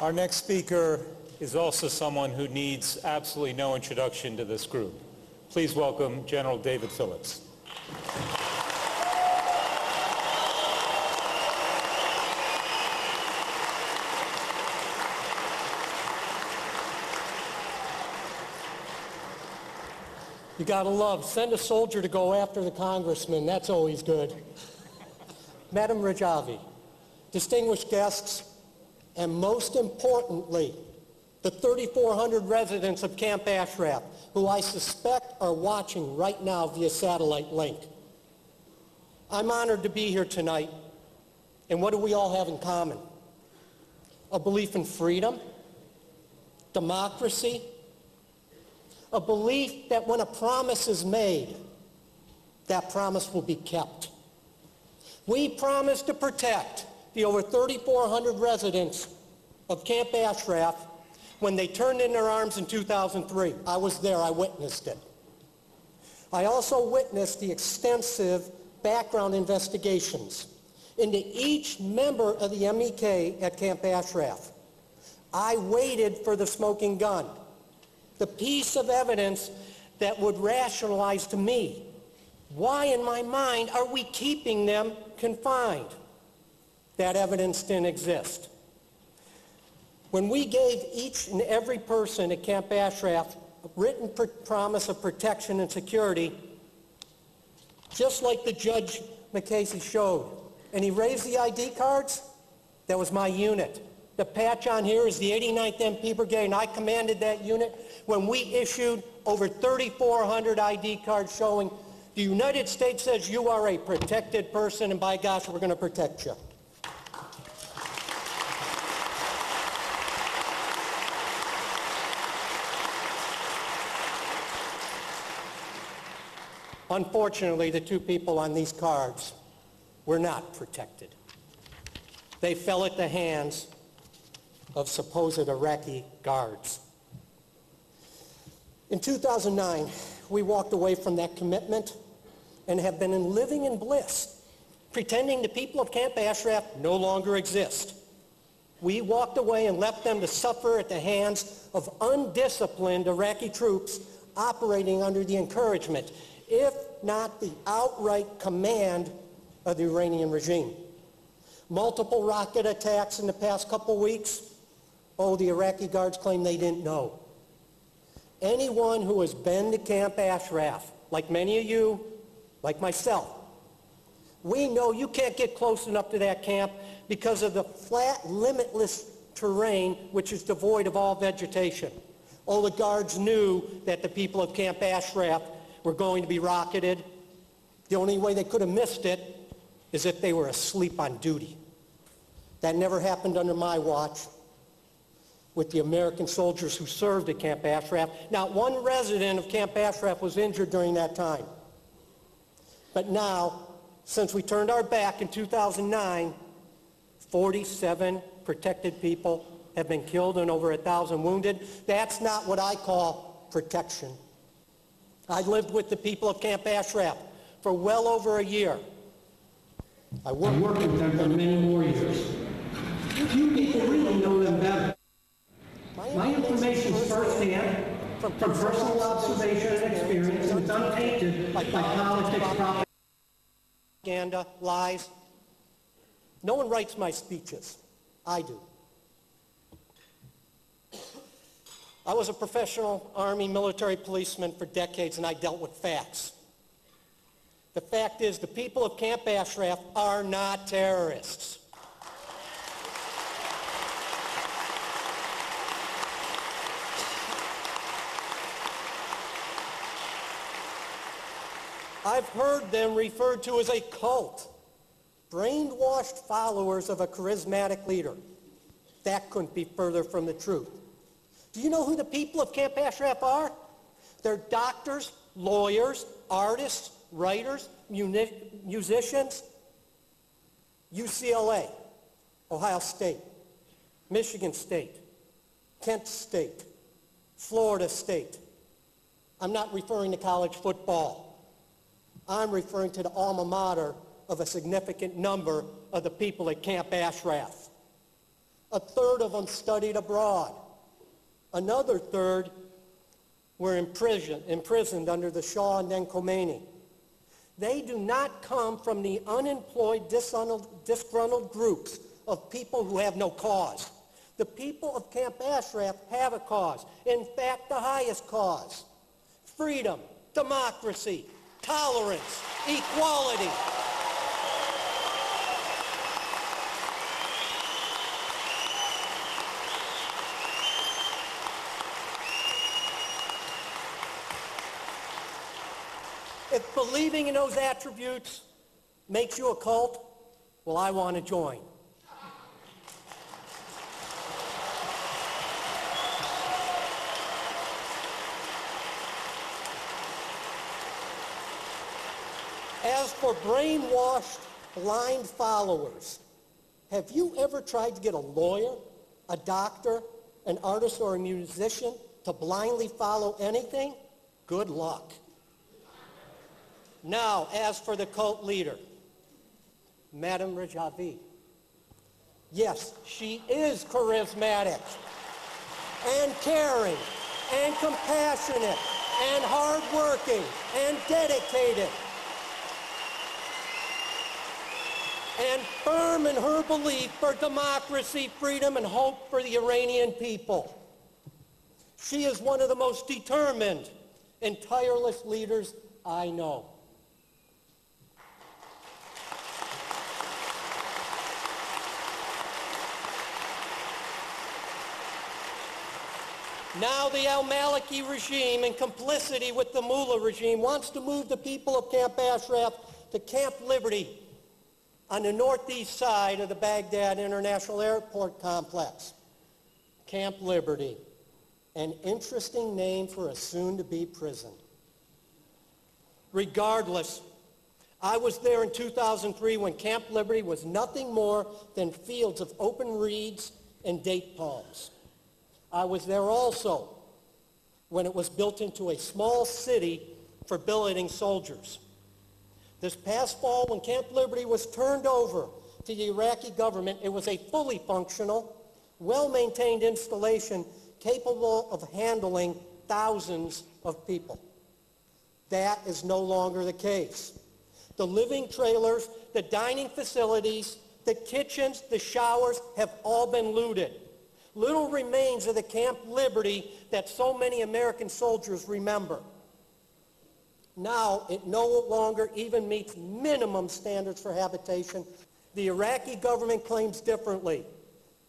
Our next speaker is also someone who needs absolutely no introduction to this group. Please welcome General David Phillips. You gotta love, send a soldier to go after the congressman. That's always good. Madam Rajavi, distinguished guests, and most importantly, the 3,400 residents of Camp Ashraf, who I suspect are watching right now via satellite link. I'm honored to be here tonight, and what do we all have in common? A belief in freedom, democracy, a belief that when a promise is made, that promise will be kept. We promise to protect the over 3,400 residents of Camp Ashraf when they turned in their arms in 2003. I was there, I witnessed it. I also witnessed the extensive background investigations into each member of the MEK at Camp Ashraf. I waited for the smoking gun, the piece of evidence that would rationalize to me, why in my mind are we keeping them confined? That evidence didn't exist. When we gave each and every person at Camp Ashraf a written promise of protection and security, just like the Judge McCasey showed, and he raised the ID cards, that was my unit. The patch on here is the 89th MP Brigade, and I commanded that unit when we issued over 3,400 ID cards showing the United States says you are a protected person, and by gosh, we're going to protect you. Unfortunately, the two people on these cards were not protected. They fell at the hands of supposed Iraqi guards. In 2009, we walked away from that commitment and have been living in bliss, pretending the people of Camp Ashraf no longer exist. We walked away and left them to suffer at the hands of undisciplined Iraqi troops operating under the encouragement, if not the outright command, of the Iranian regime. Multiple rocket attacks in the past couple weeks. Oh, the Iraqi guards claim they didn't know. Anyone who has been to Camp Ashraf, like many of you, like myself, we know you can't get close enough to that camp because of the flat, limitless terrain which is devoid of all vegetation. Oh, the guards knew that the people of Camp Ashraf were going to be rocketed. The only way they could have missed it is if they were asleep on duty. That never happened under my watch with the American soldiers who served at Camp Ashraf. Not one resident of Camp Ashraf was injured during that time. But now, since we turned our back in 2009, 47 protected people have been killed and over 1,000 wounded. That's not what I call protection. I lived with the people of Camp Ashraf for well over a year. I worked with them for many more years. Few people really know them better. My information is firsthand, from personal observation and experience, and it's untainted by politics, propaganda, lies. No one writes my speeches. I do. I was a professional Army military policeman for decades, and I dealt with facts. The fact is, the people of Camp Ashraf are not terrorists. I've heard them referred to as a cult, brainwashed followers of a charismatic leader. That couldn't be further from the truth. Do you know who the people of Camp Ashraf are? They're doctors, lawyers, artists, writers, musicians. UCLA, Ohio State, Michigan State, Kent State, Florida State. I'm not referring to college football. I'm referring to the alma mater of a significant number of the people at Camp Ashraf. A third of them studied abroad. Another third were imprisoned under the Shah and then Khomeini. They do not come from the unemployed, disgruntled groups of people who have no cause. The people of Camp Ashraf have a cause. In fact, the highest cause. Freedom, democracy, tolerance, equality. If believing in those attributes makes you a cult, well, I want to join. As for brainwashed, blind followers, have you ever tried to get a lawyer, a doctor, an artist, or a musician to blindly follow anything? Good luck. Now, as for the cult leader, Madame Rajavi. Yes, she is charismatic and caring and compassionate and hardworking and dedicated and firm in her belief for democracy, freedom, and hope for the Iranian people. She is one of the most determined and tireless leaders I know. Now the al-Maliki regime, in complicity with the Mullah regime, wants to move the people of Camp Ashraf to Camp Liberty on the northeast side of the Baghdad International Airport complex. Camp Liberty, an interesting name for a soon-to-be prison. Regardless, I was there in 2003 when Camp Liberty was nothing more than fields of open reeds and date palms. I was there also when it was built into a small city for billeting soldiers. This past fall, when Camp Liberty was turned over to the Iraqi government, it was a fully functional, well-maintained installation capable of handling thousands of people. That is no longer the case. The living trailers, the dining facilities, the kitchens, the showers have all been looted. Little remains of the Camp Liberty that so many American soldiers remember. Now it no longer even meets minimum standards for habitation. The Iraqi government claims differently,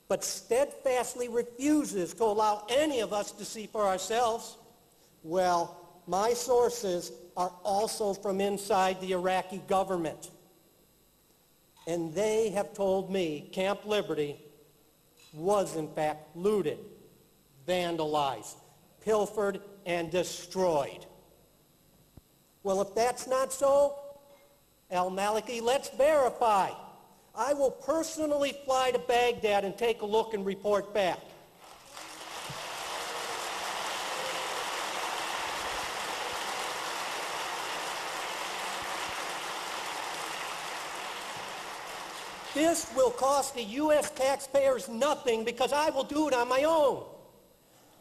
but steadfastly refuses to allow any of us to see for ourselves. Well, my sources are also from inside the Iraqi government, and they have told me Camp Liberty was in fact looted, vandalized, pilfered, and destroyed. Well, if that's not so, al-Maliki, let's verify. I will personally fly to Baghdad and take a look and report back. This will cost the U.S. taxpayers nothing because I will do it on my own.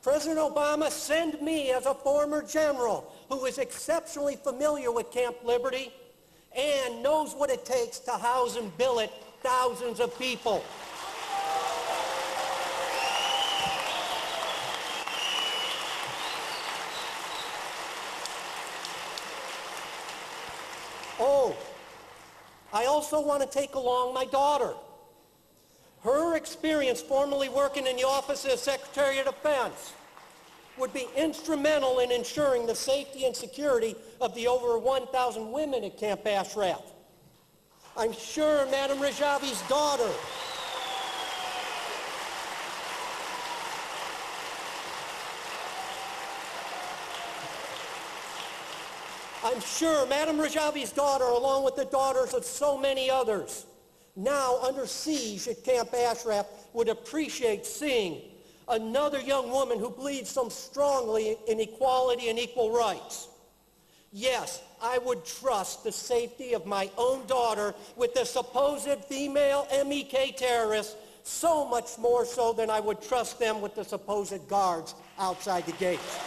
President Obama, send me as a former general who is exceptionally familiar with Camp Liberty and knows what it takes to house and billet thousands of people. Oh, I also want to take along my daughter. Her experience formerly working in the Office of Secretary of Defense would be instrumental in ensuring the safety and security of the over 1,000 women at Camp Ashraf. I'm sure Madame Rajavi's daughter along with the daughters of so many others, now under siege at Camp Ashraf, would appreciate seeing another young woman who believes so strongly in equality and equal rights. Yes, I would trust the safety of my own daughter with the supposed female MEK terrorists so much more so than I would trust them with the supposed guards outside the gates.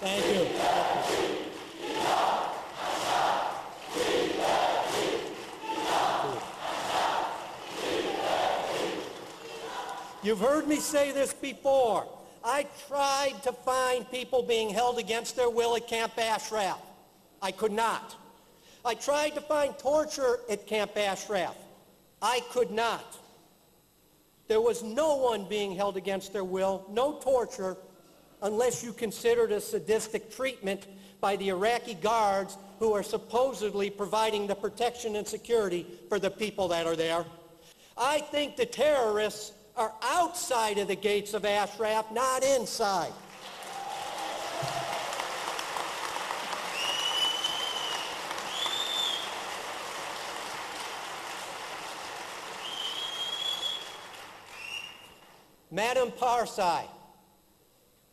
Thank you. You've heard me say this before. I tried to find people being held against their will at Camp Ashraf. I could not. I tried to find torture at Camp Ashraf. I could not. There was no one being held against their will, no torture, unless you considered a sadistic treatment by the Iraqi guards who are supposedly providing the protection and security for the people that are there. I think the terrorists are outside of the gates of Ashraf, not inside. Madam Parsai,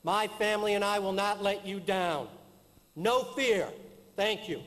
my family and I will not let you down. No fear. Thank you.